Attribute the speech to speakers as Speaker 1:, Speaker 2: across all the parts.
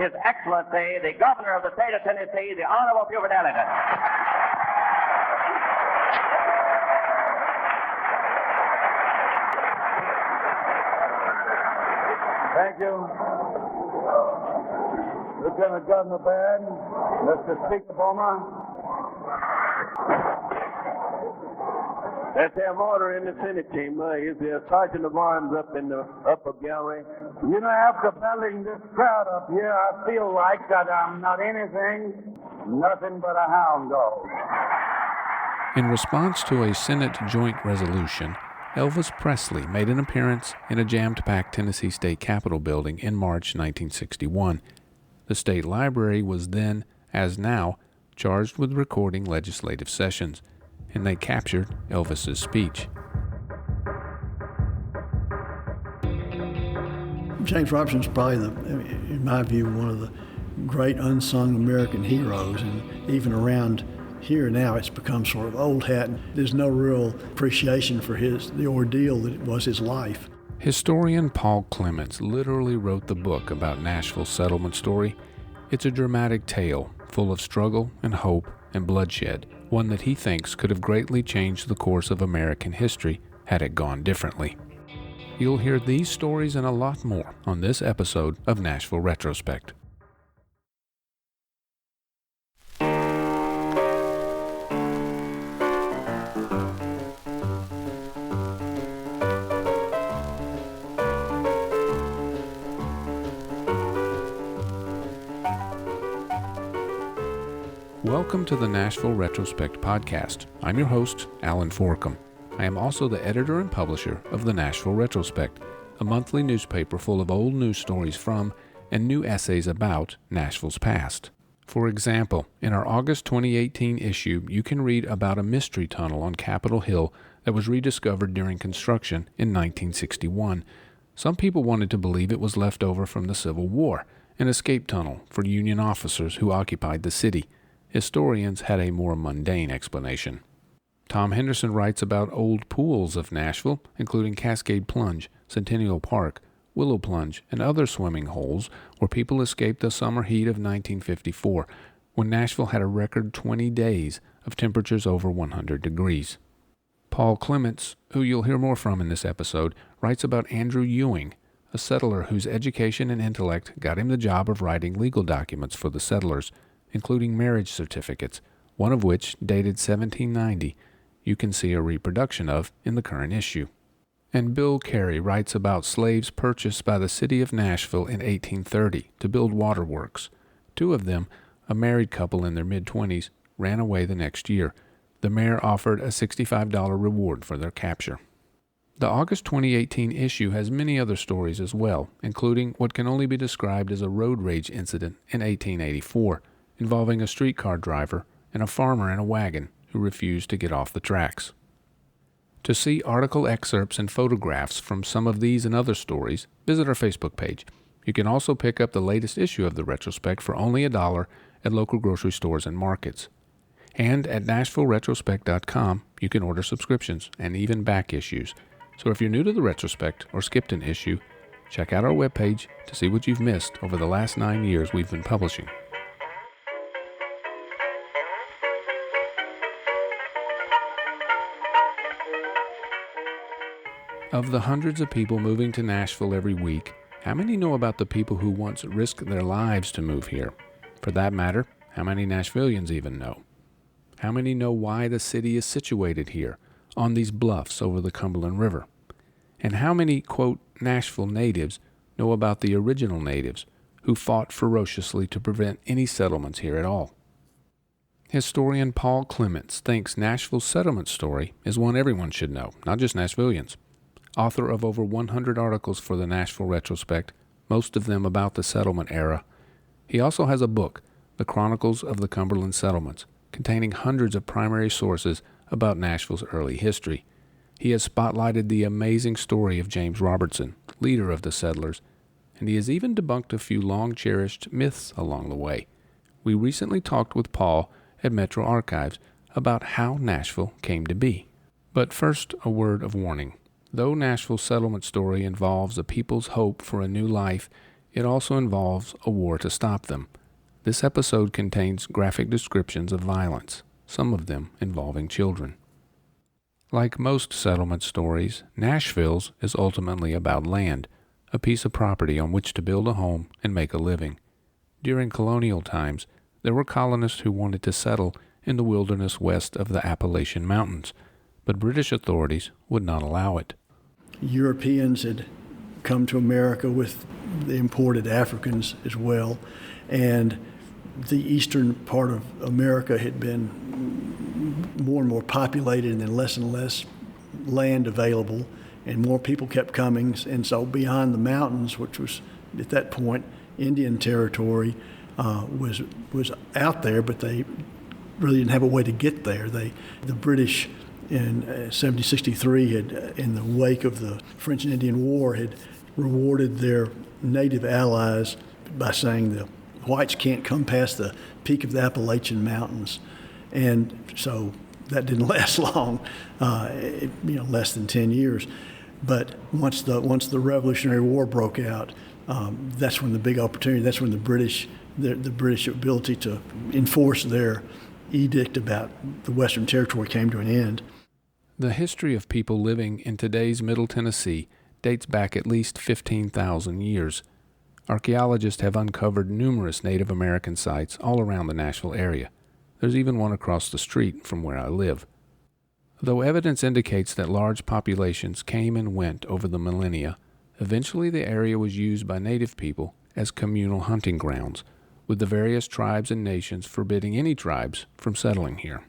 Speaker 1: His Excellency, the Governor of the State of Tennessee, the Honorable Buford Ellington.
Speaker 2: Thank you. Lieutenant Governor Baird, Mr. Speaker Bowman. Let's have order in the Senate chamber. Is there a sergeant of arms up in the upper gallery? You know, after battling this crowd up here, I feel like that I'm not anything, nothing but a hound dog.
Speaker 3: In response to a Senate joint resolution, Elvis Presley made an appearance in a jammed-packed Tennessee State Capitol building in March 1961. The State Library was then, as now, charged with recording legislative sessions, and they captured Elvis's speech.
Speaker 4: James Robertson's probably, in my view, one of the great unsung American heroes, and even around here now it's become sort of old hat. There's no real appreciation for the ordeal that was his life.
Speaker 3: Historian Paul Clements literally wrote the book about Nashville's settlement story. It's a dramatic tale, full of struggle and hope and bloodshed, one that he thinks could have greatly changed the course of American history had it gone differently. You'll hear these stories and a lot more on this episode of Nashville Retrospect. Welcome to the Nashville Retrospect podcast. I'm your host, Allen Forkum. I am also the editor and publisher of the Nashville Retrospect, a monthly newspaper full of old news stories from and new essays about Nashville's past. For example, in our August 2018 issue, you can read about a mystery tunnel on Capitol Hill that was rediscovered during construction in 1961. Some people wanted to believe it was left over from the Civil War, an escape tunnel for Union officers who occupied the city. Historians had a more mundane explanation. Tom Henderson writes about old pools of Nashville, including Cascade Plunge, Centennial Park, Willow Plunge, and other swimming holes where people escaped the summer heat of 1954, when Nashville had a record 20 days of temperatures over 100 degrees. Paul Clements, who you'll hear more from in this episode, writes about Andrew Ewing, a settler whose education and intellect got him the job of writing legal documents for the settlers, including marriage certificates, one of which, dated 1790, you can see a reproduction of in the current issue. And Bill Carey writes about slaves purchased by the city of Nashville in 1830 to build waterworks. Two of them, a married couple in their mid-20s, ran away the next year. The mayor offered a $65 reward for their capture. The August 2018 issue has many other stories as well, including what can only be described as a road rage incident in 1884, involving a streetcar driver and a farmer in a wagon who refused to get off the tracks. To see article excerpts and photographs from some of these and other stories, visit our Facebook page. You can also pick up the latest issue of the Retrospect for only $1 at local grocery stores and markets. And at NashvilleRetrospect.com, you can order subscriptions and even back issues. So if you're new to the Retrospect or skipped an issue, check out our webpage to see what you've missed over the last 9 years we've been publishing. Of the hundreds of people moving to Nashville every week, how many know about the people who once risked their lives to move here? For that matter, how many Nashvillians even know? How many know why the city is situated here, on these bluffs over the Cumberland River? And how many, quote, Nashville natives know about the original natives who fought ferociously to prevent any settlements here at all? Historian Paul Clements thinks Nashville's settlement story is one everyone should know, not just Nashvillians. Author of over 100 articles for the Nashville Retrospect, most of them about the settlement era, he also has a book, The Chronicles of the Cumberland Settlements, containing hundreds of primary sources about Nashville's early history. He has spotlighted the amazing story of James Robertson, leader of the settlers, and he has even debunked a few long-cherished myths along the way. We recently talked with Paul at Metro Archives about how Nashville came to be. But first, a word of warning. Though Nashville's settlement story involves a people's hope for a new life, It also involves a war to stop them. This episode contains graphic descriptions of violence, some of them involving children. Like most settlement stories, Nashville's is ultimately about land, a piece of property on which to build a home and make a living. During colonial times, there were colonists who wanted to settle in the wilderness west of the Appalachian Mountains, but British authorities would not allow it.
Speaker 4: Europeans had come to America with the imported Africans as well, and the eastern part of America had been more and more populated and then less and less land available, and more people kept coming, and so beyond the mountains, which was at that point Indian territory, was out there, but they really didn't have a way to get there. The British in 1763 had, in the wake of the French and Indian War, had rewarded their native allies by saying the whites can't come past the peak of the Appalachian Mountains, and so that didn't last long, less than 10 years. But once the Revolutionary War broke out, that's when the big opportunity. That's when the British ability to enforce their edict about the Western Territory came to an end.
Speaker 3: The history of people living in today's Middle Tennessee dates back at least 15,000 years. Archaeologists have uncovered numerous Native American sites all around the Nashville area. There's even one across the street from where I live. Though evidence indicates that large populations came and went over the millennia, eventually the area was used by Native people as communal hunting grounds, with the various tribes and nations forbidding any tribes from settling here.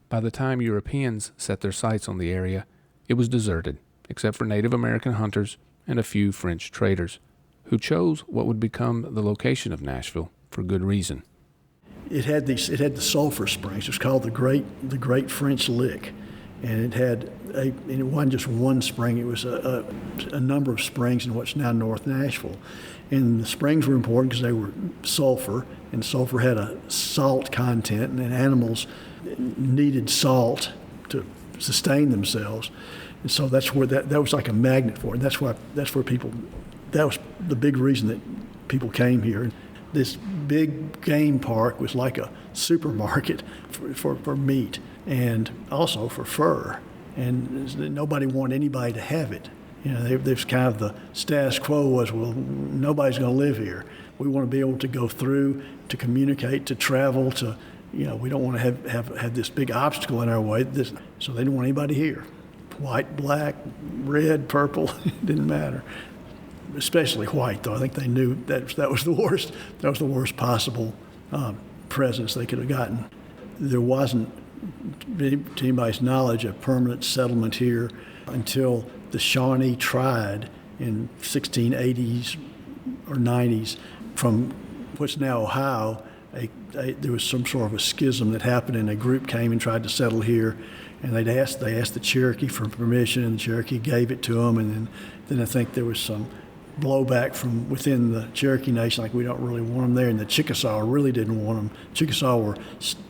Speaker 3: By the time Europeans set their sights on the area, it was deserted, except for Native American hunters and a few French traders, who chose what would become the location of Nashville for good reason.
Speaker 4: It had the sulfur springs. It was called the Great French Lick, and it wasn't just one spring. It was a number of springs in what's now North Nashville, and the springs were important because they were sulfur, and sulfur had a salt content, and animals needed salt to sustain themselves, and so that's where that was like a magnet for it. That was the big reason that people came here. This big game park was like a supermarket for meat and also for fur, and nobody wanted anybody to have it. There's kind of the status quo was, well, nobody's going to live here. We want to be able to go through, to communicate, to travel, we don't want to have this big obstacle in our way. So they didn't want anybody here. White, black, red, purple, it didn't matter. Especially white, though. I think they knew that was the worst. That was the worst possible presence they could have gotten. There wasn't, to anybody's knowledge, a permanent settlement here until the Shawnee tried in 1680s or 90s from what's now Ohio. There was some sort of a schism that happened, and a group came and tried to settle here, and they asked the Cherokee for permission, and the Cherokee gave it to them, and then I think there was some blowback from within the Cherokee Nation, like we don't really want them there, and the Chickasaw really didn't want them. Chickasaw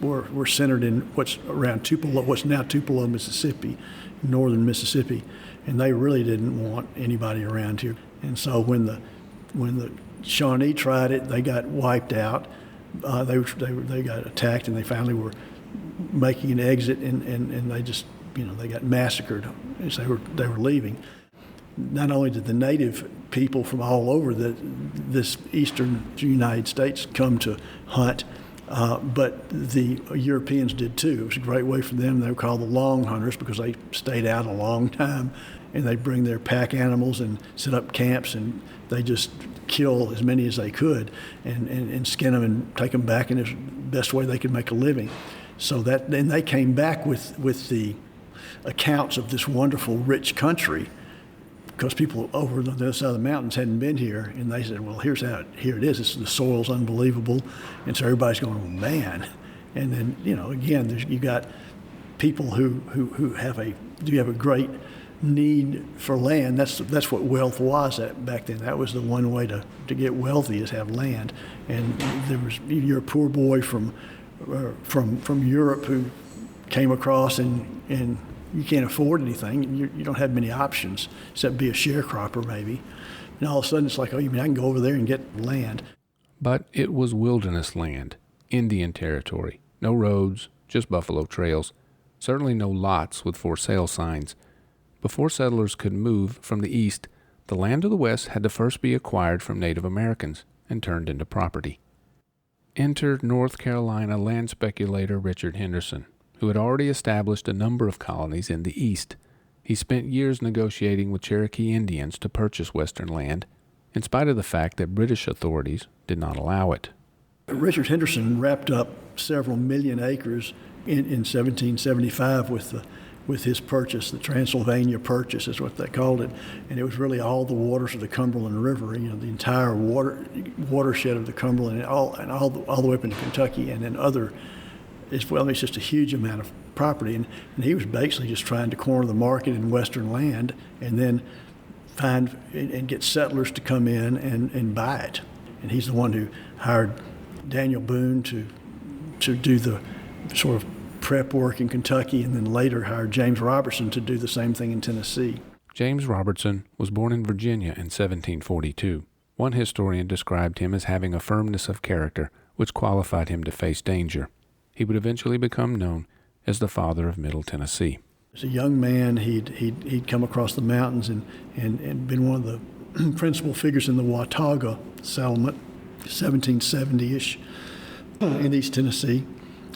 Speaker 4: were centered in what's around Tupelo, what's now Tupelo, Mississippi, northern Mississippi, and they really didn't want anybody around here. And so when the Shawnee tried it, they got wiped out. They got attacked, and they finally were making an exit, and they just they got massacred as they were leaving. Not only did the native people from all over this eastern United States come to hunt, but the Europeans did too. It was a great way for them. They were called the long hunters because they stayed out a long time, and they bring their pack animals and set up camps, and they just kill as many as they could and skin them and take them back in the best way they could make a living. So then they came back with the accounts of this wonderful, rich country, because people over the other side of the mountains hadn't been here, and they said, well, here it is. The soil's unbelievable, and so everybody's going, oh, man. And then, again, you got people who have a great need for land. That's what wealth was back then. That was the one way to get wealthy, is have land. And you're a poor boy from Europe who came across and you can't afford anything. You don't have many options except be a sharecropper maybe. And all of a sudden it's like, oh, you mean I can go over there and get land?
Speaker 3: But it was wilderness land, Indian territory. No roads, just buffalo trails. Certainly no lots with for sale signs. Before settlers could move from the east, the land of the west had to first be acquired from Native Americans and turned into property. Entered North Carolina land speculator Richard Henderson, who had already established a number of colonies in the east. He spent years negotiating with Cherokee Indians to purchase western land, in spite of the fact that British authorities did not allow it.
Speaker 4: Richard Henderson wrapped up several million acres in 1775 with his purchase. The Transylvania Purchase is what they called it, and it was really all the waters of the Cumberland River. The entire watershed of the Cumberland, and all the way up into Kentucky, and then other. It's just a huge amount of property, and he was basically just trying to corner the market in western land, and then find and get settlers to come in and buy it. And he's the one who hired Daniel Boone to do the sort of prep work in Kentucky, and then later hired James Robertson to do the same thing in Tennessee.
Speaker 3: James Robertson was born in Virginia in 1742. One historian described him as having a firmness of character which qualified him to face danger. He would eventually become known as the father of Middle Tennessee.
Speaker 4: As a young man, he'd come across the mountains and been one of the principal figures in the Watauga settlement, 1770-ish, in East Tennessee,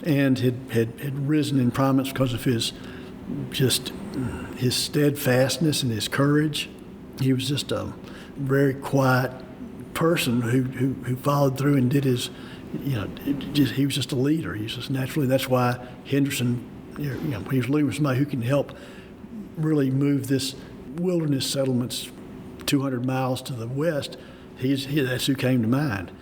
Speaker 4: and had risen in prominence because of his steadfastness and his courage. He was just a very quiet person who followed through and did his, he was just a leader. He's just naturally. That's why Henderson, he was looking for somebody who can help really move this wilderness settlements 200 miles to the west. That's who came to mind.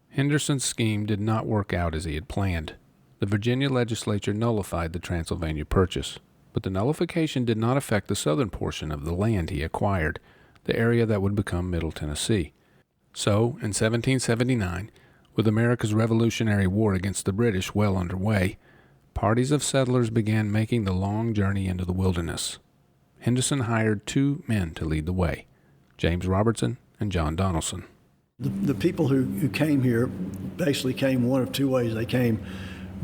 Speaker 3: Henderson's scheme did not work out as he had planned. The Virginia legislature nullified the Transylvania Purchase, but the nullification did not affect the southern portion of the land he acquired, the area that would become Middle Tennessee. So, in 1779, with America's Revolutionary War against the British well underway, parties of settlers began making the long journey into the wilderness. Henderson hired two men to lead the way, James Robertson and John Donaldson.
Speaker 4: The people who came here basically came one of two ways. They came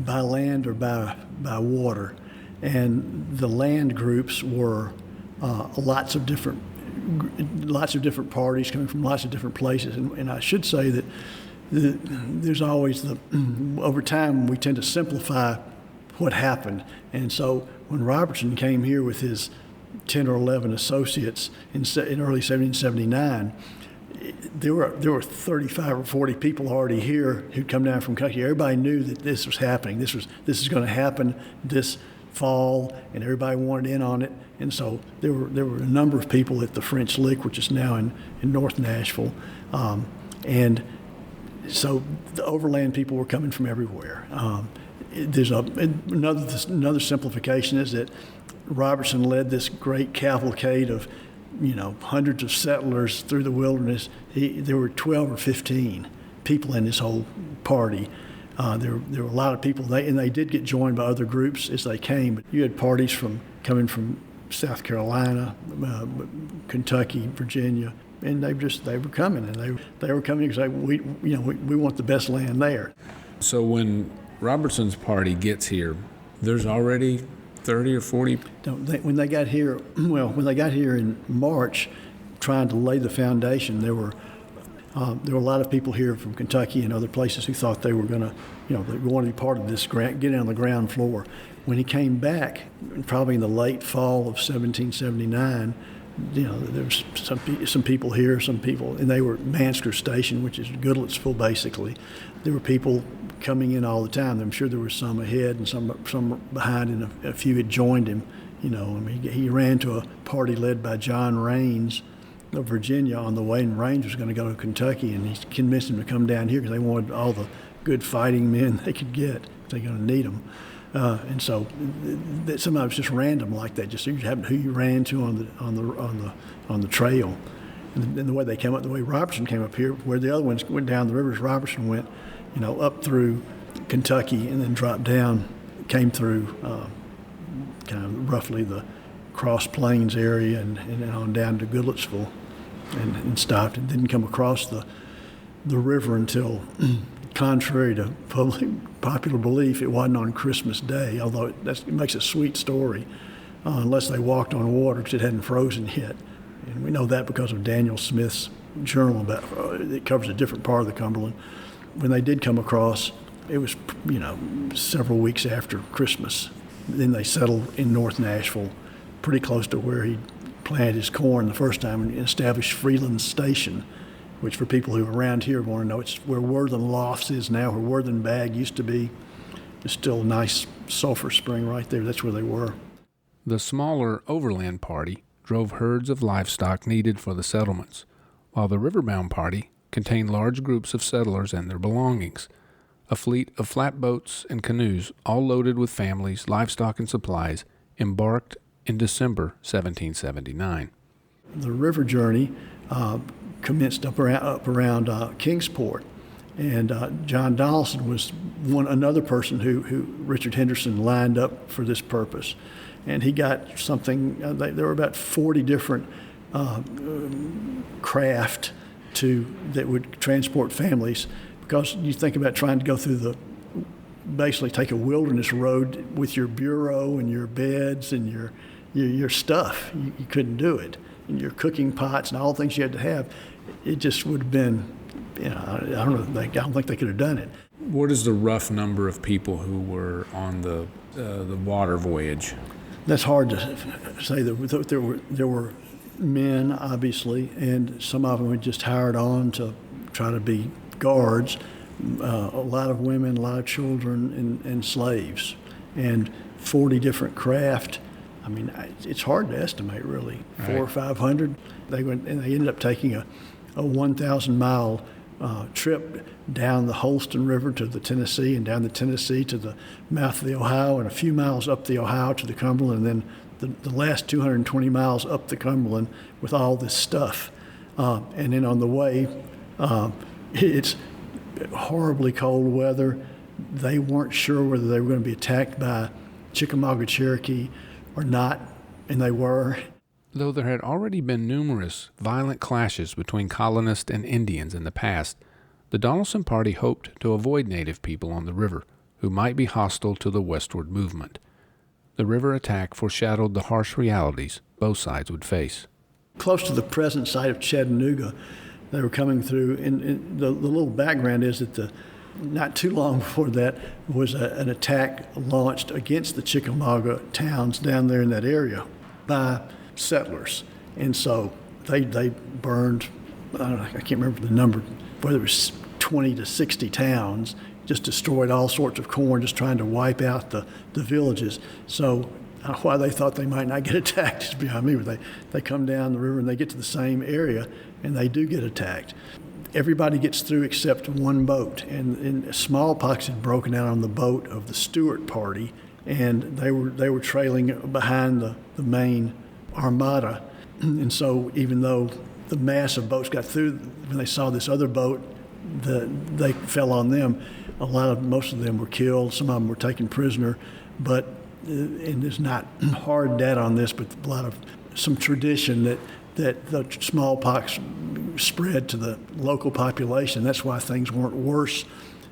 Speaker 4: by land or by water. And the land groups were lots of different parties coming from lots of different places. And I should say that there's always over time we tend to simplify what happened. And so when Robertson came here with his 10 or 11 associates in early 1779, there were 35 or 40 people already here who'd come down from Kentucky. Everybody knew that this was happening. This is going to happen this fall, and everybody wanted in on it. And so there were a number of people at the French Lick, which is now in North Nashville, and so the overland people were coming from everywhere. There's another simplification is that Robertson led this great cavalcade of hundreds of settlers through the wilderness. There were 12 or 15 people in this whole party. There were a lot of people, and they did get joined by other groups as they came. But you had parties coming from South Carolina, Kentucky, Virginia, and they were coming, and they were coming because we want the best land there.
Speaker 3: So when Robertson's party gets here, there's already 30 or 40?
Speaker 4: When they got here in March, trying to lay the foundation, there were a lot of people here from Kentucky and other places who thought they were going to, they wanted to be part of this grant, get in on the ground floor. When he came back, probably in the late fall of 1779, there was some people here, some people, and they were Mansker Station, which is Goodlettsville, basically. There were people coming in all the time. I'm sure there were some ahead and some behind, and a few had joined him. He ran to a party led by John Raines of Virginia on the way, and Raines was going to go to Kentucky, and he convinced him to come down here because they wanted all the good fighting men they could get. They're going to need them. And so some of it was just random like that, just who you ran to on the trail. And the way they came up, the way Robertson came up here, where the other ones went down the rivers, Robertson went, up through Kentucky and then dropped down, came through kind of roughly the Cross Plains area and on down to Goodlettsville. and stopped and didn't come across the river until, contrary to popular belief, it wasn't on Christmas Day, although it makes a sweet story, unless they walked on water because it hadn't frozen yet. And we know that because of Daniel Smith's journal it covers a different part of the Cumberland. When they did come across, it was, several weeks after Christmas. Then they settled in North Nashville, pretty close to where he planted his corn the first time, and established Freeland Station, which for people who are around here want to know, it's where Worthen Lofts is now, where Worthen Bag used to be. There's still a nice sulfur spring right there. That's where they were.
Speaker 3: The smaller overland party drove herds of livestock needed for the settlements, while the riverbound party contained large groups of settlers and their belongings. A fleet of flatboats and canoes, all loaded with families, livestock, and supplies, embarked in December 1779.
Speaker 4: The river journey commenced up around Kingsport, and John Donaldson was another person who Richard Henderson lined up for this purpose. And he got something, there were about 40 different craft that would transport families, because you think about trying to go through basically take a wilderness road with your bureau and your beds and your stuff. You couldn't do it. And your cooking pots and all the things you had to have. It just would have been, I don't think they could have done it.
Speaker 3: What is the rough number of people who were on the water voyage?
Speaker 4: That's hard to say. There were men, obviously, and some of them were just hired on to try to be guards. A lot of women, a lot of children, and slaves, and 40 different craft. I mean, it's hard to estimate, really. Right. 400 or 500. They ended up taking a 1,000-mile trip down the Holston River to the Tennessee, and down the Tennessee to the mouth of the Ohio, and a few miles up the Ohio to the Cumberland, and then the last 220 miles up the Cumberland with all this stuff. And then on the way, it's horribly cold weather. They weren't sure whether they were going to be attacked by Chickamauga Cherokee or not, and they were.
Speaker 3: Though there had already been numerous violent clashes between colonists and Indians in the past, the Donaldson party hoped to avoid native people on the river who might be hostile to the westward movement. The river attack foreshadowed the harsh realities both sides would face.
Speaker 4: Close to the present site of Chattanooga, they were coming through, and the little background is that not too long before that was an attack launched against the Chickamauga towns down there in that area by settlers. And so they burned, I can't remember the number, whether it was 20 to 60 towns, just destroyed all sorts of corn, just trying to wipe out the villages. So why they thought they might not get attacked is beyond me, but they come down the river and they get to the same area, and they do get attacked. Everybody gets through except one boat, and smallpox had broken out on the boat of the Stewart party, and they were trailing behind the main armada. And so even though the mass of boats got through, when they saw this other boat, they fell on them. Most of them were killed. Some of them were taken prisoner, but and there's not hard data on this, but a lot of some tradition that the smallpox spread to the local population. That's why things weren't worse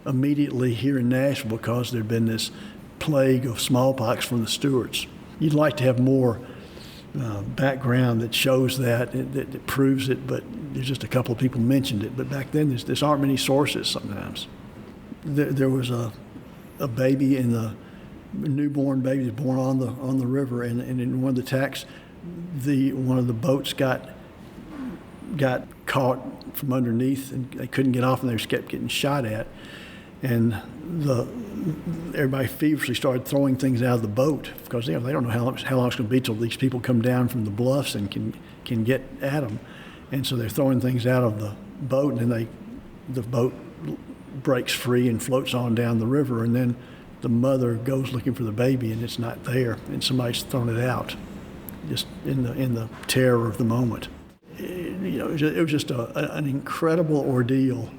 Speaker 4: immediately here in Nashville, because there'd been this plague of smallpox from the Stewarts. You'd like to have more background that shows that proves it, but there's just a couple of people mentioned it. But back then, there aren't many sources sometimes. There was a baby a newborn baby born on the river, and in one of the attacks, one of the boats got caught from underneath, and they couldn't get off, and they just kept getting shot at. And everybody feverishly started throwing things out of the boat, because they don't know how long it's going to be till these people come down from the bluffs and can get at them. And so they're throwing things out of the boat, and then the boat breaks free and floats on down the river, and then the mother goes looking for the baby, and it's not there, and somebody's thrown it out, just in the terror of the moment. It was just an incredible ordeal,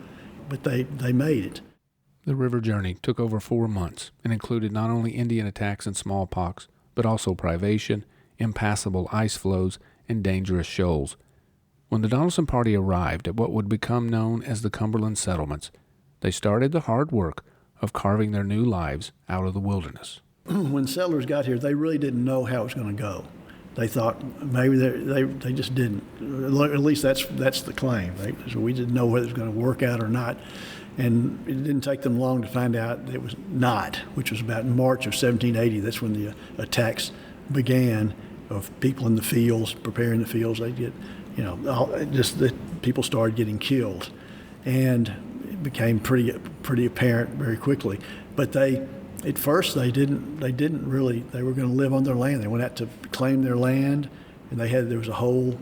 Speaker 4: but they made it.
Speaker 3: The river journey took over 4 months and included not only Indian attacks and smallpox, but also privation, impassable ice floes, and dangerous shoals. When the Donaldson Party arrived at what would become known as the Cumberland settlements, they started the hard work of carving their new lives out of the wilderness.
Speaker 4: When settlers got here, they really didn't know how it was going to go. They thought maybe they just didn't. At least that's the claim. So we didn't know whether it was going to work out or not. And it didn't take them long to find out that it was not, which was about March of 1780. That's when the attacks began of people in the fields, preparing the fields. They get, just that people started getting killed. And it became pretty apparent very quickly. But at first they didn't really, they were going to live on their land. They went out to claim their land, and there was a whole,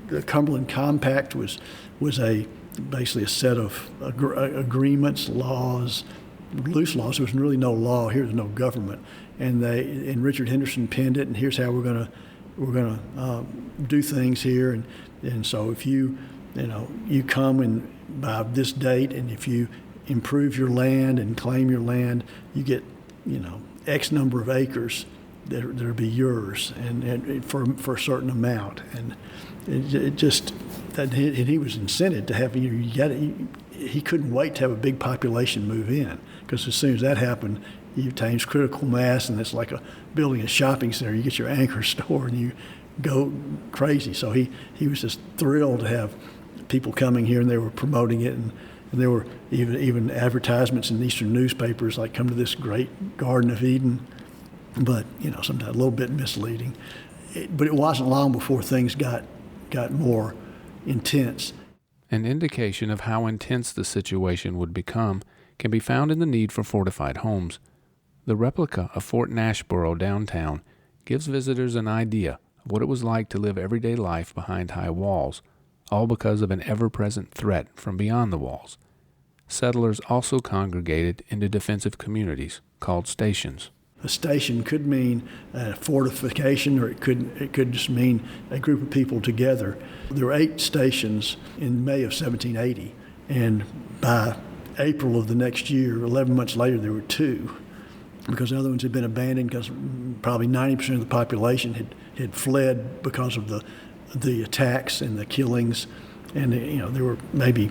Speaker 4: the Cumberland Compact was basically a set of agreements, laws, loose laws. There was really no law. Here's no government, and Richard Henderson penned it. And here's how we're gonna do things here. And so if you come and by this date, and if you improve your land and claim your land, you get X number of acres that'll be yours, and for a certain amount. And he was incented to have, he couldn't wait to have a big population move in, because as soon as that happened, you attains critical mass, and it's like building a shopping center. You get your anchor store and you go crazy. So he was just thrilled to have people coming here, and they were promoting it, and there were even advertisements in Eastern newspapers like, come to this great Garden of Eden, but sometimes a little bit misleading. But it wasn't long before things got more intense.
Speaker 3: An indication of how intense the situation would become can be found in the need for fortified homes. The replica of Fort Nashboro downtown gives visitors an idea of what it was like to live everyday life behind high walls, all because of an ever-present threat from beyond the walls. Settlers also congregated into defensive communities called stations.
Speaker 4: A station could mean a fortification, or it could just mean a group of people together. There were 8 stations in May of 1780, and by April of the next year, 11 months later, there were 2, because the other ones had been abandoned because probably 90% of the population had fled because of the attacks and the killings. And there were maybe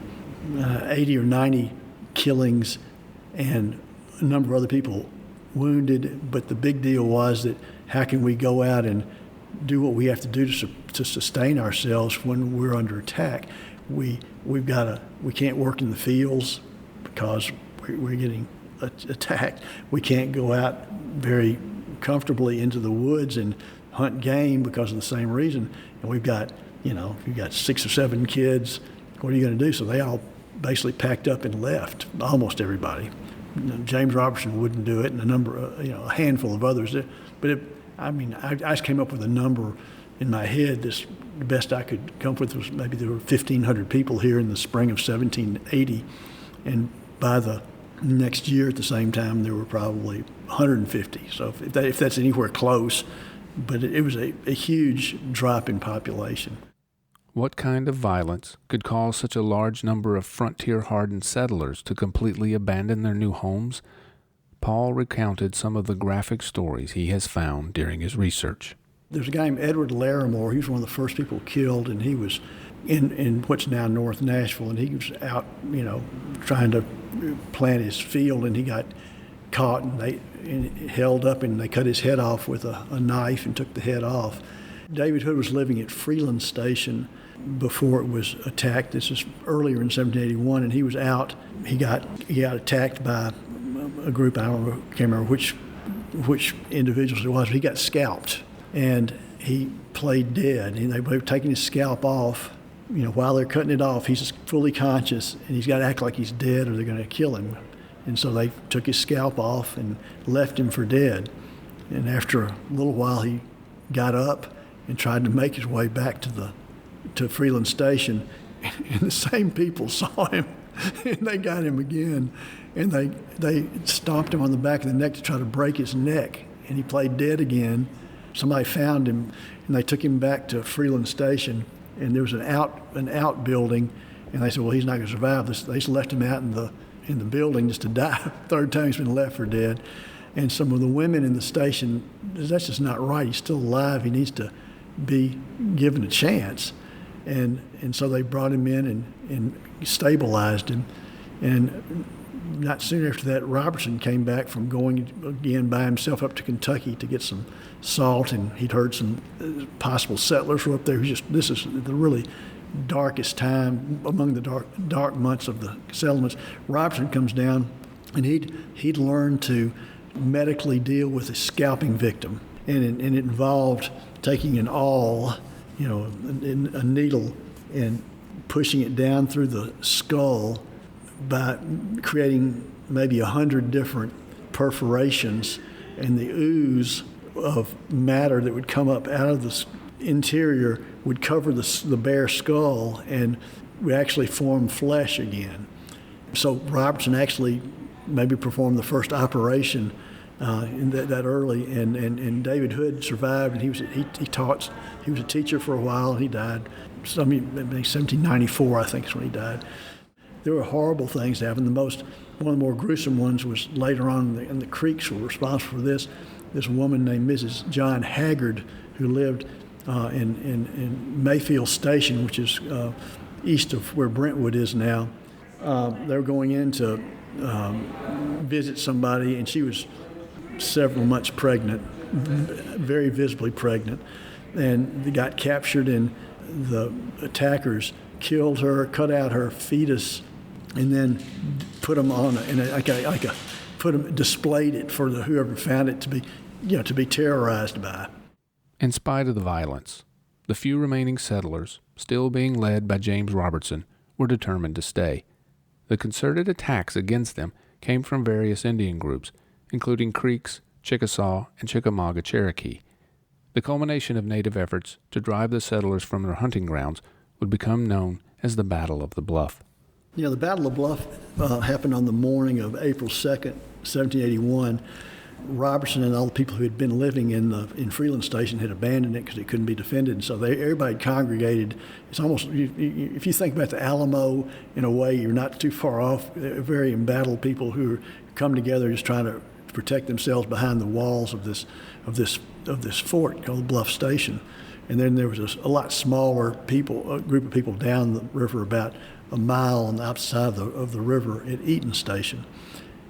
Speaker 4: 80 or 90 killings and a number of other people wounded. But the big deal was that how can we go out and do what we have to do to sustain ourselves when we're under attack? We can't work in the fields because we're getting attacked. We can't go out very comfortably into the woods and hunt game because of the same reason. And we've got, you've got 6 or 7 kids. What are you going to do? So they all basically packed up and left, almost everybody. James Robertson wouldn't do it, and a handful of others. But I just came up with a number in my head. The best I could come up with was maybe there were 1,500 people here in the spring of 1780, and by the next year at the same time there were probably 150. So if that's anywhere close, but it was a huge drop in population.
Speaker 3: What kind of violence could cause such a large number of frontier-hardened settlers to completely abandon their new homes? Paul recounted some of the graphic stories he has found during his research.
Speaker 4: There's a guy named Edward Larimore. He was one of the first people killed, and he was in what's now North Nashville, and he was out, trying to plant his field, and he got caught, and held up, and they cut his head off with a knife and took the head off. David Hood was living at Freeland Station before it was attacked. This was earlier in 1781, and he was out. He got attacked by a group. I can't remember which individuals it was. But he got scalped, and he played dead. And they were taking his scalp off. While they're cutting it off, he's fully conscious, and he's got to act like he's dead, or they're going to kill him. And so they took his scalp off and left him for dead. And after a little while, he got up and tried to make his way back to Freeland Station, and the same people saw him, and they got him again, and they stomped him on the back of the neck to try to break his neck, and he played dead again. Somebody found him, and they took him back to Freeland Station, and there was an outbuilding, and they said, well, he's not going to survive this. They just left him out in the building just to die. Third time he's been left for dead. And some of the women in the station, that's just not right. He's still alive. He needs to be given a chance. And so they brought him in and stabilized him. And not soon after that, Robertson came back from going again by himself up to Kentucky to get some salt, and he'd heard some possible settlers were up there. This is the really darkest time among the dark months of the settlements. Robertson comes down, and he'd learned to medically deal with a scalping victim, and it involved taking an awl, a needle, and pushing it down through the skull by creating maybe 100 different perforations, and the ooze of matter that would come up out of the interior would cover the bare skull and would actually form flesh again. So Robertson actually maybe performed the first operation in that early, and David Hood survived, and he was a teacher for a while, and he died. Maybe 1794, I think, is when he died. There were horrible things that happened. One of the more gruesome ones was later on, and the Creeks were responsible for this. This woman named Mrs. John Haggard, who lived in Mayfield Station, which is east of where Brentwood is now. They were going in to visit somebody, and she was several months pregnant, very visibly pregnant, and they got captured, and the attackers killed her, cut out her fetus, and then put them on displayed it for whoever found it to be terrorized by.
Speaker 3: In spite of the violence, the few remaining settlers, still being led by James Robertson, were determined to stay. The concerted attacks against them came from various Indian groups, including Creeks, Chickasaw, and Chickamauga Cherokee. The culmination of native efforts to drive the settlers from their hunting grounds would become known as the Battle of the Bluff.
Speaker 4: The Battle of Bluff happened on the morning of April 2nd, 1781. Robertson and all the people who had been living in Freeland Station had abandoned it because it couldn't be defended. And so everybody congregated. It's almost, if you think about the Alamo, in a way, you're not too far off. Very embattled people who come together just trying to protect themselves behind the walls of this fort called Bluff Station. And then there was a lot smaller group of people down the river, about a mile on the outside of the river at Eaton Station.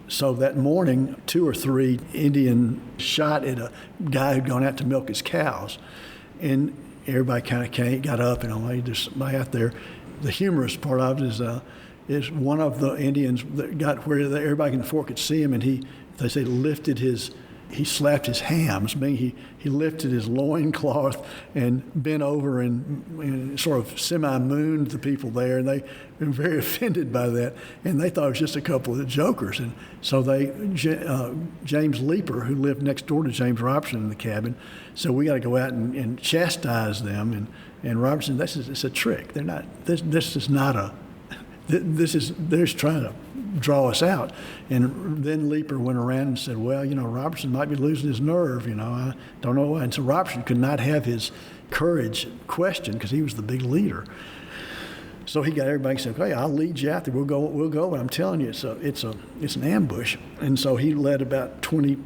Speaker 4: So that morning, 2 or 3 Indian shot at a guy who'd gone out to milk his cows. And everybody kind of got up, and there's somebody out there. The humorous part of it is one of the Indians that got where everybody in the fort could see him, and he slapped his hams, meaning he lifted his loincloth and bent over and sort of semi-mooned the people there, and they were very offended by that, and they thought it was just a couple of jokers. And so James Leeper, who lived next door to James Robertson in the cabin, said, we got to go out and chastise them. And Robertson, it's a trick. They're just trying to draw us out. And then Leeper went around and said, well, Robertson might be losing his nerve, I don't know why. And so Robertson could not have his courage questioned because he was the big leader. So he got everybody and said, okay, I'll lead you out there. We'll go, but I'm telling you, it's an ambush. And so he led about 20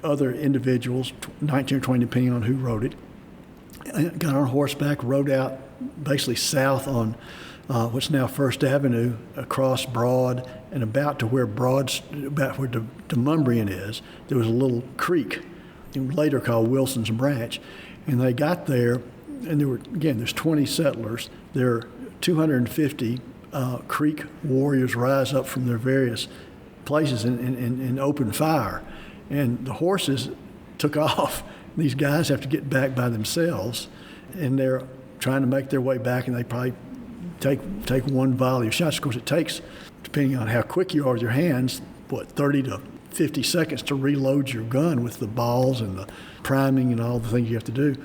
Speaker 4: other individuals, 19 or 20 depending on who rode it, got on horseback, rode out basically south on what's now First Avenue, across Broad, and about where Cumberland is, there was a little creek, later called Wilson's Branch. And they got there, and there's 20 settlers. There are 250 Creek warriors rise up from their various places and open fire. And the horses took off. These guys have to get back by themselves, and they're trying to make their way back, and they probably take one volley of shots. Of course, it takes, depending on how quick you are with your hands, 30 to 50 seconds to reload your gun with the balls and the priming and all the things you have to do.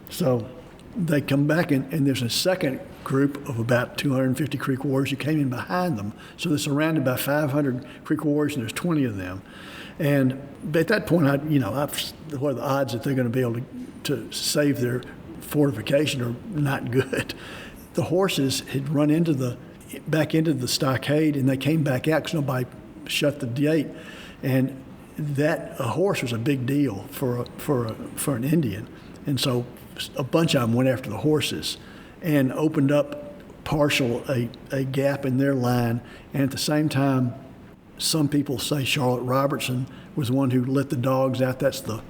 Speaker 4: So they come back, and there's a second group of about 250 Creek warriors who came in behind them. So they're surrounded by 500 Creek warriors, and there's 20 of them. And at that point, what are the odds that they're going to be able to save their fortification are not good. The horses had run back into the stockade, and they came back out because nobody shut the gate. And a horse was a big deal for an Indian. And so a bunch of them went after the horses. and opened up a gap in their line. And at the same time, some people say Charlotte Robertson was the one who let the dogs out. That's the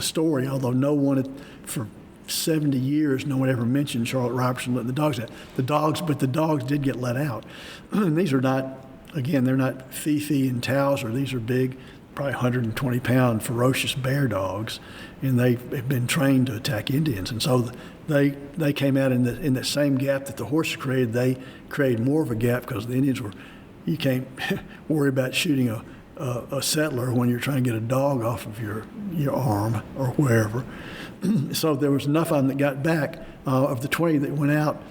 Speaker 4: story, although no one for 70 years, no one ever mentioned Charlotte Robertson letting the dogs out. But the dogs did get let out. And these are not, again, they're not Fifi and Towser. These are big, probably 120-pound ferocious bear dogs, and they've been trained to attack Indians. And so they came out in that same gap that the horses created. They created more of a gap because the Indians you can't worry about shooting a settler when you're trying to get a dog off of your arm or wherever. So there was enough of them that got back. Of the 20 that went out,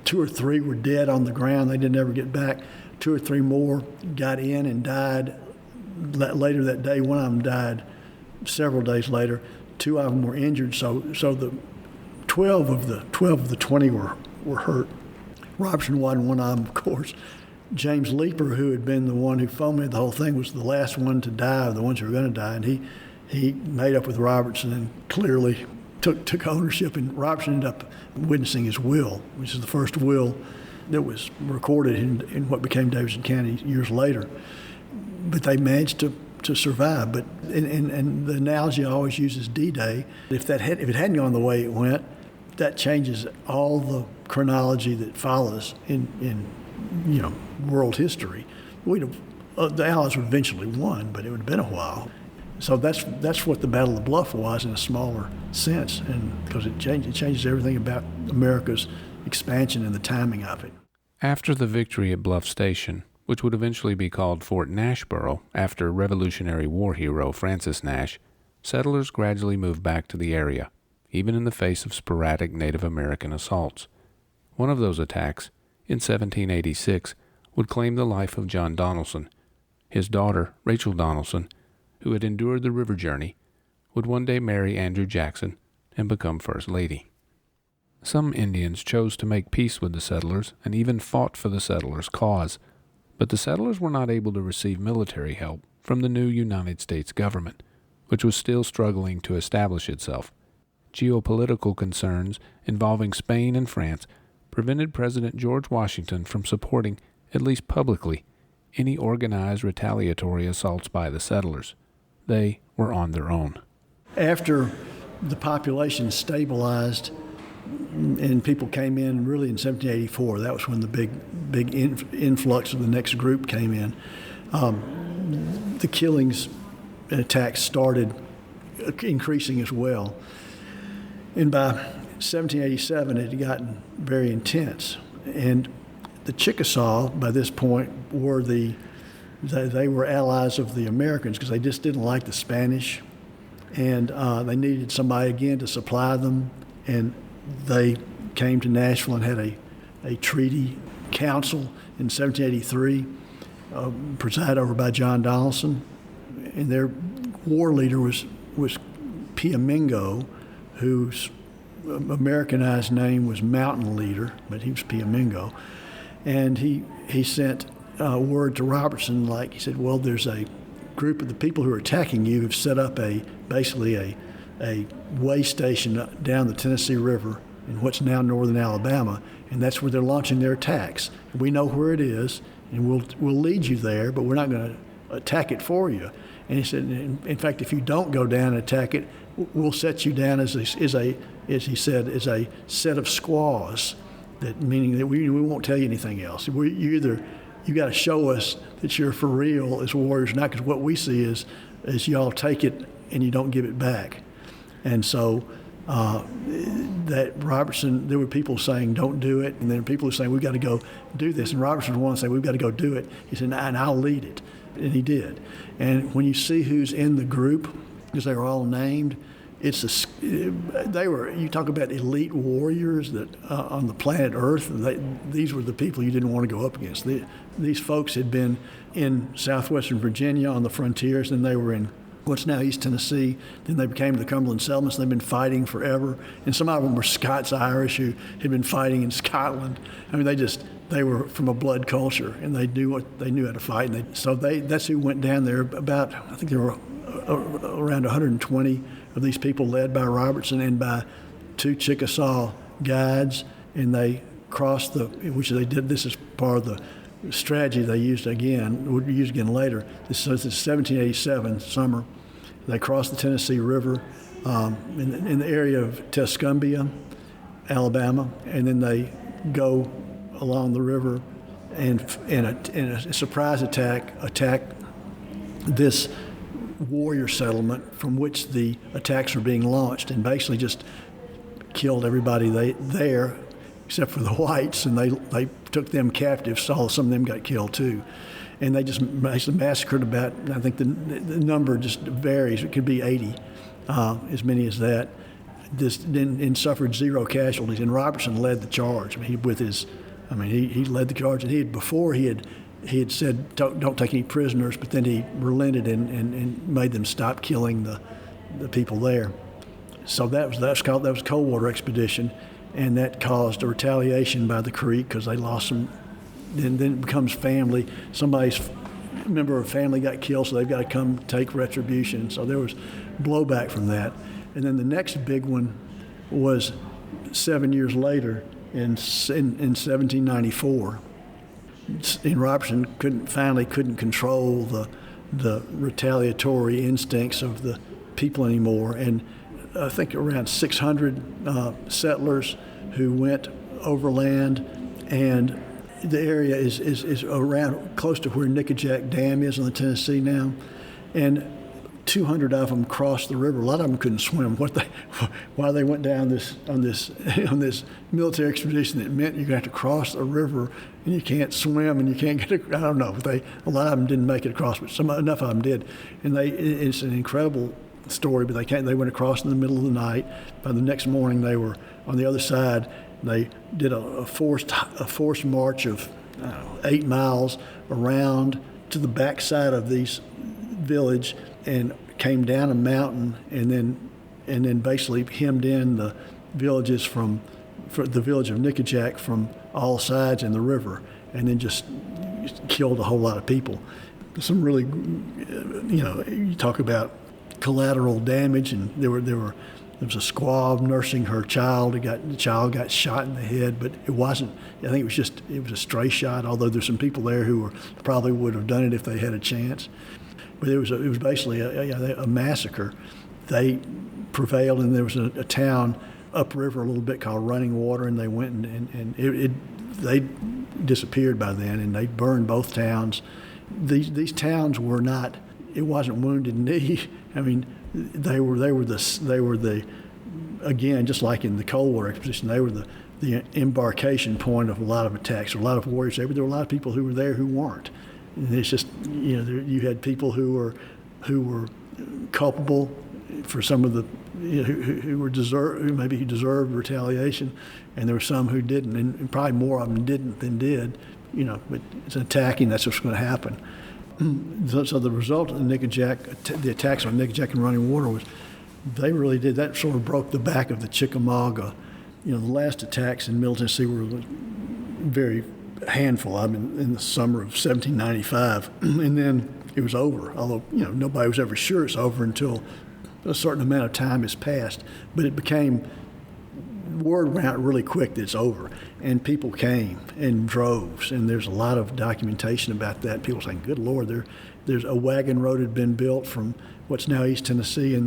Speaker 4: 2 or 3 were dead on the ground. They didn't ever get back. 2 or 3 more got in and died later that day. One of them died several days later. 2 of them were injured. So the 12 of the 20 were hurt. Robertson wasn't one of them, of course. James Leeper, who had been the one who fomented the whole thing, was the last one to die, the ones who were going to die, and he made up with Robertson and clearly took ownership, and Robertson ended up witnessing his will, which is the first will that was recorded in what became Davidson County years later. But they managed to survive. But and the analogy I always use is D-Day. If it hadn't gone the way it went, that changes all the chronology that follows in world history. The Allies would eventually won, but it would have been a while. So that's what the Battle of Bluff was in a smaller sense, and because it changes everything about America's expansion and the timing of it.
Speaker 3: After the victory at Bluff Station, which would eventually be called Fort Nashboro after Revolutionary War hero Francis Nash, settlers gradually moved back to the area, even in the face of sporadic Native American assaults. One of those attacks, in 1786, would claim the life of John Donaldson. His daughter, Rachel Donaldson, who had endured the river journey, would one day marry Andrew Jackson and become First Lady. Some Indians chose to make peace with the settlers and even fought for the settlers' cause, but the settlers were not able to receive military help from the new United States government, which was still struggling to establish itself. Geopolitical concerns involving Spain and France prevented President George Washington from supporting, at least publicly, any organized retaliatory assaults by the settlers. They were on their own.
Speaker 4: After the population stabilized and people came in really in 1784, that was when the big influx of the next group came in, the killings and attacks started increasing as well. And by 1787, it had gotten very intense. And the Chickasaw, by this point, they were allies of the Americans because they just didn't like the Spanish, and they needed somebody again to supply them. And they came to Nashville and had a treaty council in 1783, presided over by John Donaldson, and their war leader was Piamingo, whose Americanized name was Mountain Leader, but he was Piamingo. And he sent word to Robertson, he said, well, there's a group of the people who are attacking you have set up basically a way station down the Tennessee River in what's now northern Alabama, and that's where they're launching their attacks. We know where it is, and we'll lead you there, but we're not going to attack it for you. And he said, in fact, if you don't go down and attack it, we'll set you down as he said, as a set of squaws. That meaning that we won't tell you anything else. You got to show us that you're for real as warriors, not because what we see is y'all take it and you don't give it back. And so that Robertson, there were people saying don't do it, and then people were saying we've got to go do this, and Robertson was one saying we've got to go do it. He said, and I'll lead it, and he did. And when you see who's in the group, because they were all named, you talk about elite warriors that on the planet Earth. These were the people you didn't want to go up against. These folks had been in southwestern Virginia on the frontiers, and they were in what's now East Tennessee. Then they became the Cumberland settlements. They've been fighting forever, and some of them were Scots-Irish who had been fighting in Scotland. I mean, they were from a blood culture, and they knew how to fight. And that's who went down there. I think there were around 120 of these people led by Robertson and by 2 Chickasaw guides, and they crossed which they did. This is part of the strategy they used again, would be used again later. This is 1787 summer. They crossed the Tennessee River in the area of Tuscumbia, Alabama, and then they go along the river and in a surprise attack this warrior settlement from which the attacks were being launched, and basically just killed everybody there except for the whites, and they took them captive. So some of them got killed too, and they just massacred about, I think the number just varies. It could be 80, as many as that. And suffered zero casualties. And Robertson led the charge. He led the charge. And before he had said don't take any prisoners, but then he relented and made them stop killing the people there. So that was a cold water expedition, and that caused a retaliation by the Creek because they lost some. Then it becomes family. Somebody's member of a family got killed, so they've got to come take retribution. So there was blowback from that. And then the next big one was 7 years later in 1794. And Robertson couldn't control the retaliatory instincts of the people anymore. And I think around 600 settlers who went overland, and the area is around close to where Nickajack Dam is on the Tennessee now, and 200 of them crossed the river. A lot of them couldn't swim. Why they went down on this military expedition that meant you're going to have to cross the river and you can't swim and you can't get. I don't know. A lot of them didn't make it across, but enough of them did. And it's an incredible story. But they went across in the middle of the night. By the next morning, they were on the other side. They did a forced march of 8 miles around to the backside of these village, and came down a mountain, and then basically hemmed in the villages for the village of Nickajack from all sides in the river, and then just killed a whole lot of people. Some really, you talk about collateral damage, and there was a squaw nursing her child. The child got shot in the head, but it wasn't. I think it was a stray shot. Although there's some people there who probably would have done it if they had a chance. But it was basically a massacre. They prevailed, and there was a town upriver a little bit called Running Water, and they went and they disappeared by then, and they burned both towns. These towns were not. It wasn't Wounded Knee. I mean, they were the again, just like in the Cold War expedition, they were the embarkation point of a lot of attacks. There were a lot of warriors there, but there were a lot of people who were there who weren't. And it's just, you had people who were culpable for some of the, who deserved retaliation, and there were some who didn't, and probably more of them didn't than did. But it's attacking. That's what's going to happen. So the result of the attacks on Nickajack and Running Water was, they really did. That sort of broke the back of the Chickamauga. The last attacks in Middle Tennessee were very handful. In the summer of 1795, and then it was over. Although nobody was ever sure it's over until a certain amount of time has passed. But it became word went out really quick that it's over, and people came in droves. And there's a lot of documentation about that. People saying, "Good Lord, there's a wagon road had been built from what's now East Tennessee, and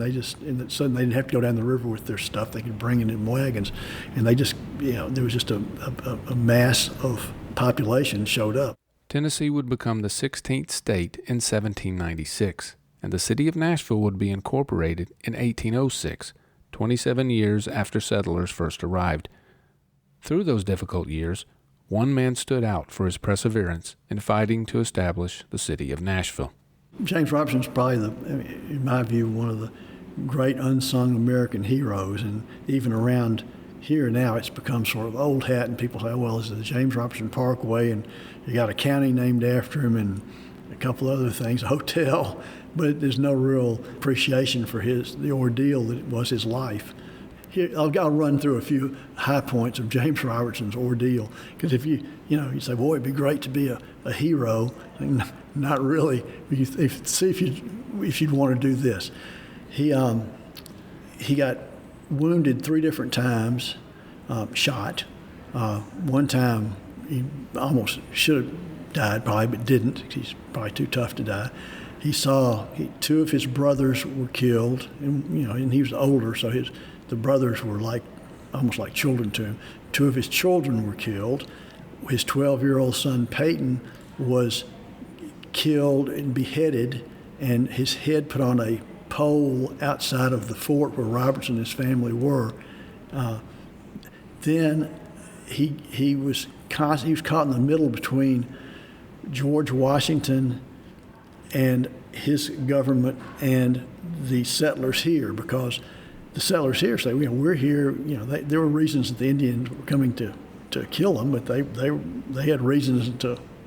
Speaker 4: suddenly they didn't have to go down the river with their stuff. They could bring it in wagons, and they just there was just a mass of population showed up."
Speaker 3: Tennessee would become the 16th state in 1796, and the city of Nashville would be incorporated in 1806, 27 years after settlers first arrived. Through those difficult years, one man stood out for his perseverance in fighting to establish the city of Nashville.
Speaker 4: James Robertson's probably, in my view, one of the great unsung American heroes, and even around here now it's become sort of old hat, and people say, well, this is the James Robertson Parkway, and you got a county named after him and a couple other things, a hotel, but there's no real appreciation for the ordeal that was his life. Here, I'll run through a few high points of James Robertson's ordeal, because if you say, boy, it'd be great to be a hero. Not really. See if you'd want to do this. He got wounded 3 different times, shot. One time, he almost should have died probably, but didn't. He's probably too tough to die. He saw two of his brothers were killed, and he was older, so the brothers were almost like children to him. Two of his children were killed. His 12-year-old son Peyton was killed and beheaded, and his head put on a pole outside of the fort where Robertson and his family were. Then he was caught in the middle between George Washington and his government and the settlers here, because the settlers here say, we're here. There were reasons that the Indians were coming to kill them, but they had reasons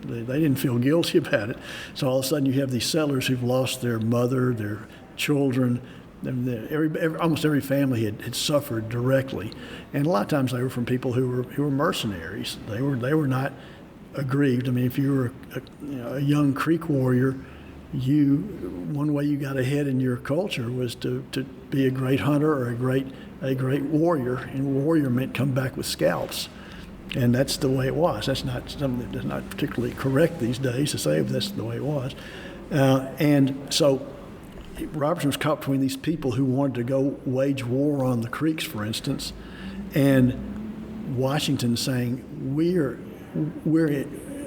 Speaker 4: they didn't feel guilty about it. So all of a sudden you have these settlers who've lost their mother, their children. Almost every family had suffered directly, and a lot of times they were from people who were mercenaries. They were not aggrieved. I mean, if you were a young Creek warrior, one way you got ahead in your culture was to be a great hunter or a great warrior, and warrior meant come back with scalps. And that's the way it was. That's not something that's not particularly correct these days to say, but that's the way it was. And so Robertson was caught between these people who wanted to go wage war on the Creeks, for instance, and Washington saying, we're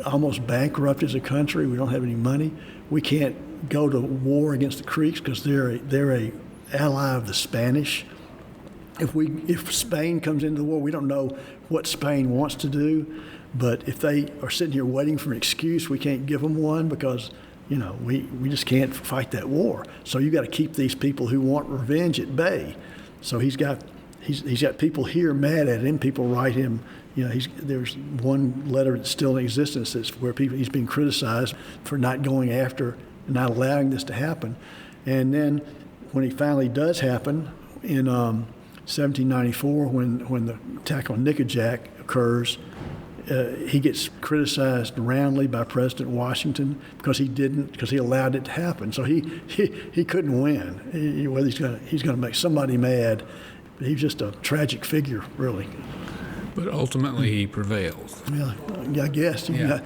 Speaker 4: almost bankrupt as a country. We don't have any money. We can't go to war against the Creeks because they're a ally of the Spanish. If Spain comes into the war, we don't know what Spain wants to do, but if they are sitting here waiting for an excuse, we can't give them one because we just can't fight that war. So you got to keep these people who want revenge at bay. So he's got people here mad at him. People write him. There's one letter that's still in existence that's where he's being criticized for not going after, not allowing this to happen. And then when it finally does happen in 1794, when the attack on Nickajack occurs, he gets criticized roundly by President Washington because he allowed it to happen. So he couldn't win. Whether he's going to make somebody mad, but he's just a tragic figure, really.
Speaker 3: But ultimately, he prevails.
Speaker 4: Yeah, I guess.
Speaker 3: Yeah.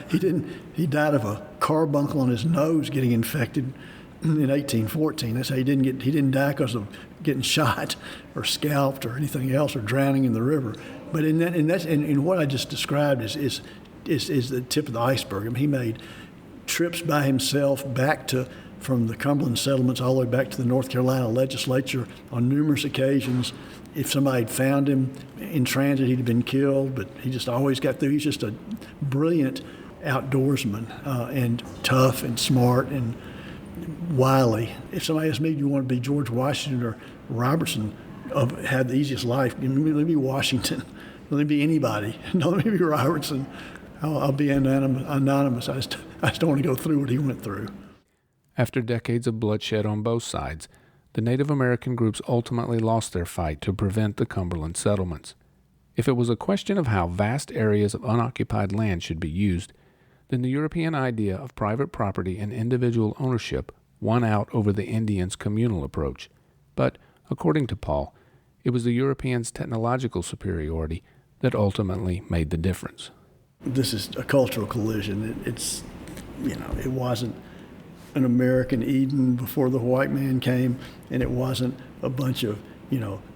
Speaker 4: He died of a carbuncle on his nose getting infected in 1814. That's how he didn't die because of getting shot or scalped or anything else or drowning in the river. But in what I just described is the tip of the iceberg. I mean, he made trips by himself from the Cumberland settlements all the way back to the North Carolina Legislature on numerous occasions. If somebody had found him in transit, he'd have been killed, but he just always got through. He's just a brilliant outdoorsman and tough and smart and wily. If somebody asked me, do you want to be George Washington or Robertson, had the easiest life, let me be Washington. Let me be anybody. No, let me be Robertson. I'll be anonymous. I just don't want to go through what he went through.
Speaker 3: After decades of bloodshed on both sides, the Native American groups ultimately lost their fight to prevent the Cumberland settlements. If it was a question of how vast areas of unoccupied land should be used, then the European idea of private property and individual ownership won out over the Indians' communal approach. But, according to Paul, it was the Europeans' technological superiority that ultimately made the difference.
Speaker 4: This is a cultural collision. It wasn't an American Eden before the white man came, and it wasn't a bunch of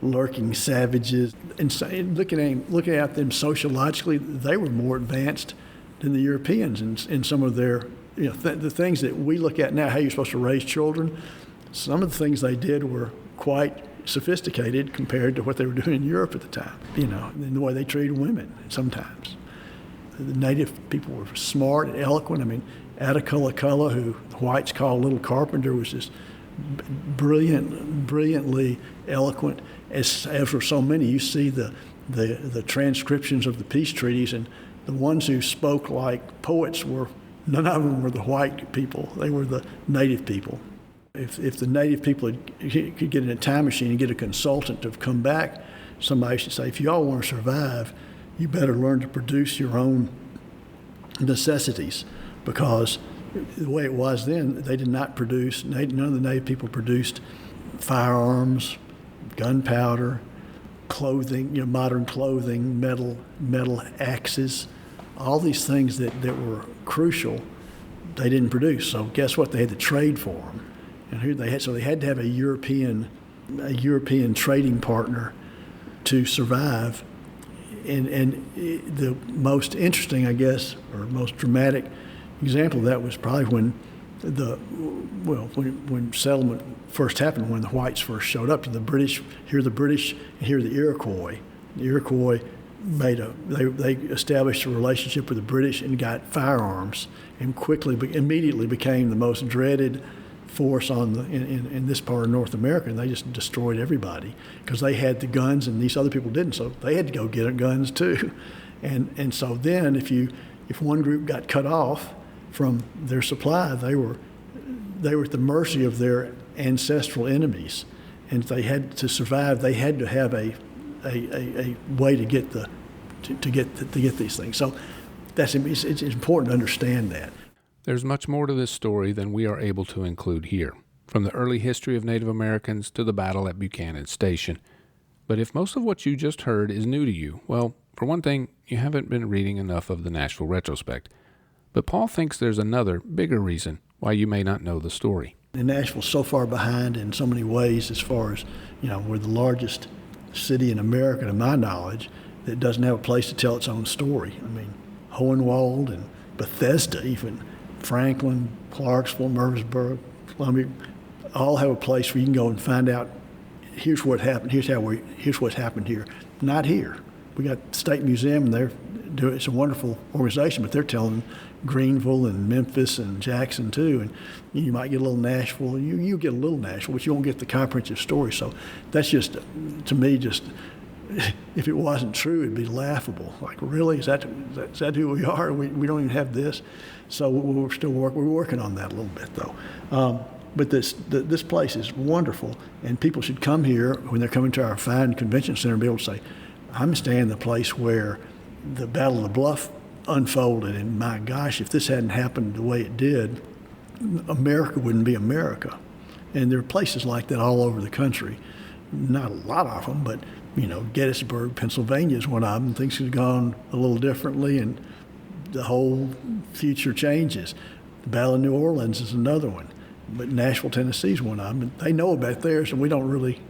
Speaker 4: lurking savages. And looking at them sociologically, they were more advanced than the Europeans in some of their the things that we look at now. How you're supposed to raise children. Some of the things they did were quite sophisticated compared to what they were doing in Europe at the time. And the way they treated women sometimes. The native people were smart and eloquent. I mean, Attacullaculla, who the whites call Little Carpenter, was just brilliantly eloquent, as were so many. You see the transcriptions of the peace treaties, and the ones who spoke like poets none of them were the white people. They were the native people. If the native people could get in a time machine and get a consultant to come back, somebody should say, if you all want to survive, you better learn to produce your own necessities, because the way it was then, they did not produce, none of the native people produced firearms, gunpowder, clothing, modern clothing, metal axes, all these things that were crucial, they didn't produce. So guess what? They had to trade for them, and here they had to have a European trading partner to survive. And the most interesting, I guess, or most dramatic example of that was probably when settlement first happened, when the whites first showed up. The British, here the Iroquois. The Iroquois they established a relationship with the British and got firearms, and immediately became the most dreaded force in this part of North America, and they just destroyed everybody because they had the guns and these other people didn't, so they had to go get guns too. And so then if one group got cut off from their supply, they were at the mercy of their ancestral enemies, and they had to survive. They had to have a way to get these things. So it's important to understand that.
Speaker 3: There's much more to this story than we are able to include here, from the early history of Native Americans to the battle at Buchanan Station. But if most of what you just heard is new to you, well, for one thing, you haven't been reading enough of the Nashville Retrospect. But Paul thinks there's another, bigger reason why you may not know the story.
Speaker 4: And Nashville's so far behind in so many ways, as far as, we're the largest city in America, to my knowledge, that doesn't have a place to tell its own story. I mean, Hohenwald and Bethesda, even Franklin, Clarksville, Murfreesboro, Columbia, all have a place where you can go and find out, here's what happened, here's what's happened here. Not here. We got the State Museum, and it's a wonderful organization, but they're telling Greenville and Memphis and Jackson too, and you might get a little Nashville. You get a little Nashville, but you won't get the comprehensive story. So that's just, to me, if it wasn't true, it'd be laughable. Like, really, is that who we are? We don't even have this. So we're still working on that a little bit though. But this place is wonderful, and people should come here when they're coming to our fine convention center and be able to say, I'm staying in the place where the Battle of the Bluff unfolded, and my gosh, if this hadn't happened the way it did, America wouldn't be America. And there are places like that all over the country. Not a lot of them, but Gettysburg, Pennsylvania is one of them. Things have gone a little differently, and the whole future changes. The Battle of New Orleans is another one, but Nashville, Tennessee is one of them. And they know about theirs, and we don't really,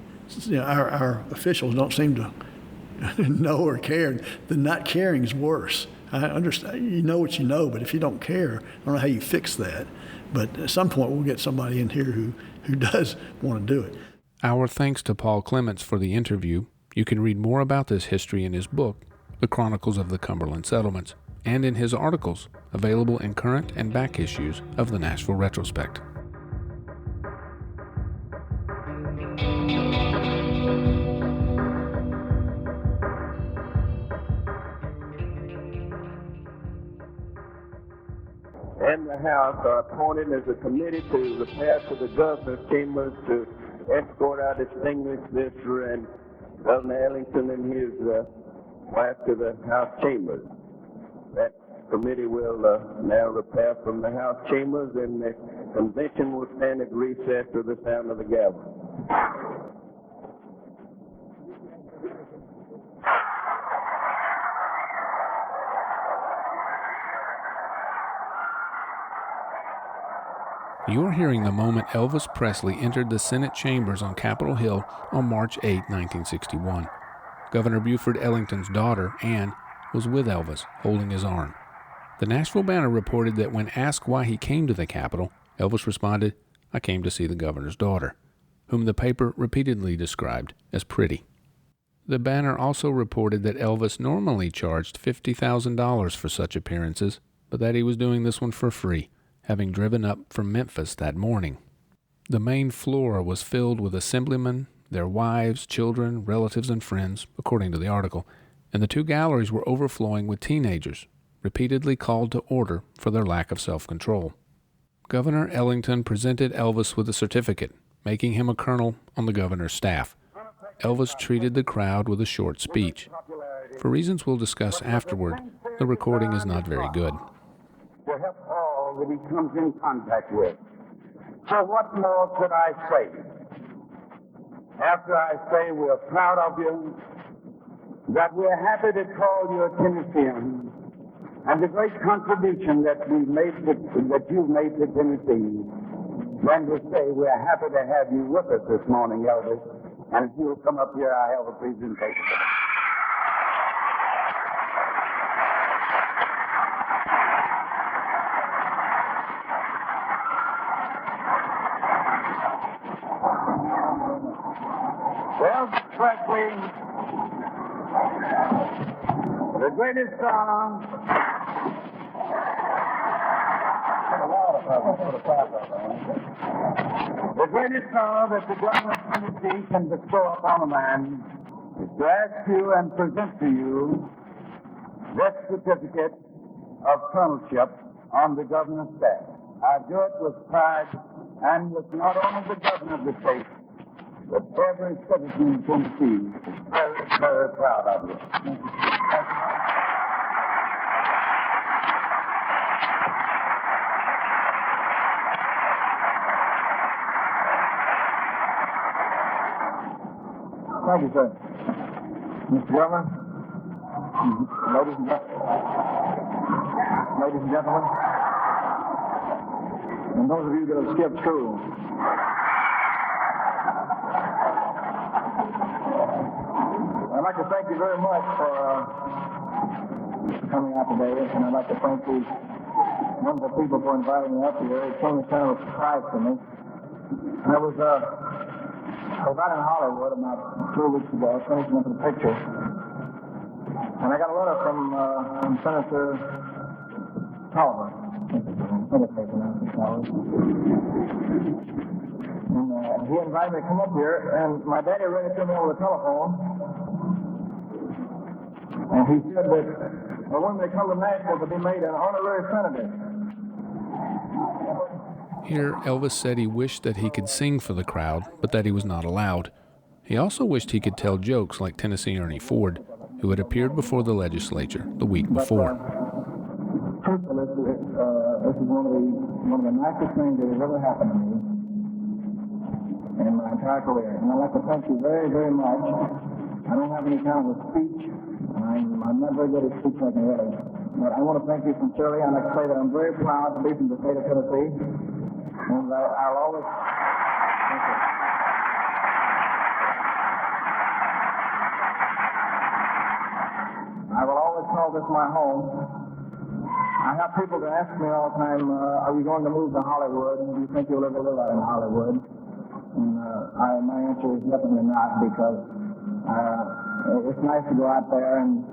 Speaker 4: our officials don't seem to know or care. The not caring is worse. I understand, you know what you know, but if you don't care, I don't know how you fix that. But at some point, we'll get somebody in here who does want to do it.
Speaker 3: Our thanks to Paul Clements for the interview. You can read more about this history in his book, The Chronicles of the Cumberland Settlements, and in his articles, available in current and back issues of the Nashville Retrospect.
Speaker 2: In the House are appointed as a committee to repair to the governor's chambers to escort our distinguished visitor and Governor Ellington and his wife to the House chambers. That committee will now repair from the House chambers, and the convention will stand at recess to the sound of the gavel.
Speaker 3: You're hearing the moment Elvis Presley entered the Senate chambers on Capitol Hill on March 8, 1961. Governor Buford Ellington's daughter, Anne, was with Elvis, holding his arm. The Nashville Banner reported that when asked why he came to the Capitol, Elvis responded, "I came to see the governor's daughter," whom the paper repeatedly described as pretty. The Banner also reported that Elvis normally charged $50,000 for such appearances, but that he was doing this one for free, having driven up from Memphis that morning. The main floor was filled with assemblymen, their wives, children, relatives, and friends, according to the article, and the two galleries were overflowing with teenagers, repeatedly called to order for their lack of self-control. Governor Ellington presented Elvis with a certificate, making him a colonel on the governor's staff. Elvis treated the crowd with a short speech. For reasons we'll discuss afterward, the recording is not very good.
Speaker 2: To help all that he comes in contact with. So what more could I say? After I say we're proud of you, that we're happy to call you a Tennessean, and the great contribution that you've made to Tennessee, than to say we're happy to have you with us this morning, Elvis. And if you'll come up here, I have a presentation. Elvis Presley, the greatest song. The greatest honor that the government of Tennessee can bestow upon a man is to ask you and present to you this certificate of colonelship on the governor's staff. I do it with pride and with not only the governor of the state, but every citizen in Tennessee is very, very proud of you. Thank you. Thank you, sir. Mr. Governor, ladies and gentlemen, and those of you that have skipped school, I'd like to thank you very much for coming out today, and I'd like to thank these wonderful people for inviting me up here. It came as kind of a surprise to me. I was out in Hollywood about 2 weeks ago, finishing up the picture, and I got a letter from Senator Tolliver. And he invited me to come up here, and my daddy read it to me over the telephone, and he said that when they come to Nashville to be made an honorary senator.
Speaker 3: Here, Elvis said he wished that he could sing for the crowd, but that he was not allowed. He also wished he could tell jokes like Tennessee Ernie Ford, who had appeared before the legislature the week before.
Speaker 2: Truthfully, this is one of the nicest things that has ever happened to me in my entire career. And I'd like to thank you very, very much. I don't have any kind of a speech. I'm not very good at speech making, really. But I want to thank you sincerely. I'd like to say that I'm very proud to be from the state of Tennessee. And I'll always... Thank you. I will always call this my home. I have people that ask me all the time, are you going to move to Hollywood? Do you think you'll ever live out in Hollywood? And my answer is definitely not, because it's nice to go out there and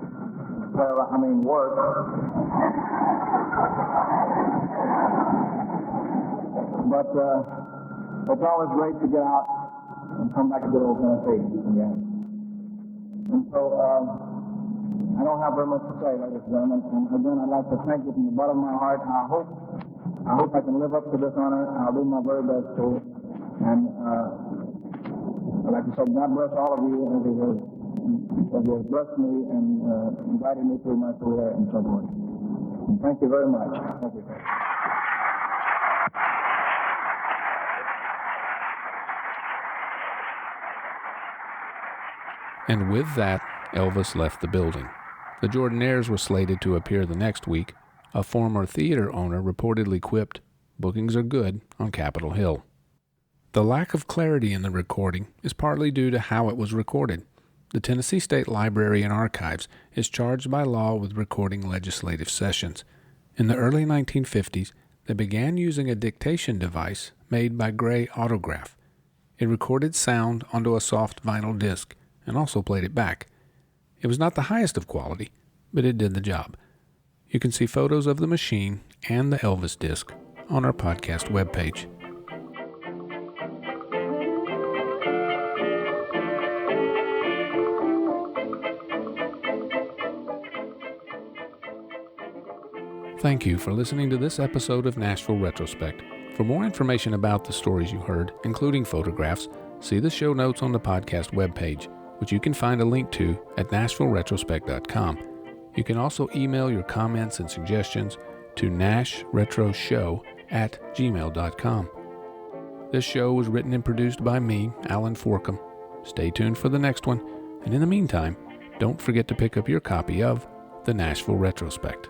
Speaker 2: work. But it's always great to get out and come back to good old Tennessee again. And so I don't have very much to say, ladies and gentlemen. And again, I'd like to thank you from the bottom of my heart. I hope I can live up to this honor. I'll do my very best to. And I'd like to say God bless all of you as He has blessed me and guided me through my career and so forth. And thank you very much. Thank you.
Speaker 3: And with that, Elvis left the building. The Jordanaires were slated to appear the next week. A former theater owner reportedly quipped, "Bookings are good on Capitol Hill." The lack of clarity in the recording is partly due to how it was recorded. The Tennessee State Library and Archives is charged by law with recording legislative sessions. In the early 1950s, they began using a dictation device made by Gray Autograph. It recorded sound onto a soft vinyl disc and also played it back. It was not the highest of quality, but it did the job. You can see photos of the machine and the Elvis disc on our podcast webpage. Thank you for listening to this episode of Nashville Retrospect. For more information about the stories you heard, including photographs, see the show notes on the podcast webpage, which you can find a link to at NashvilleRetrospect.com. You can also email your comments and suggestions to nashretroshow@gmail.com. This show was written and produced by me, Allen Forkum. Stay tuned for the next one, and in the meantime, Don't forget to pick up your copy of the Nashville Retrospect.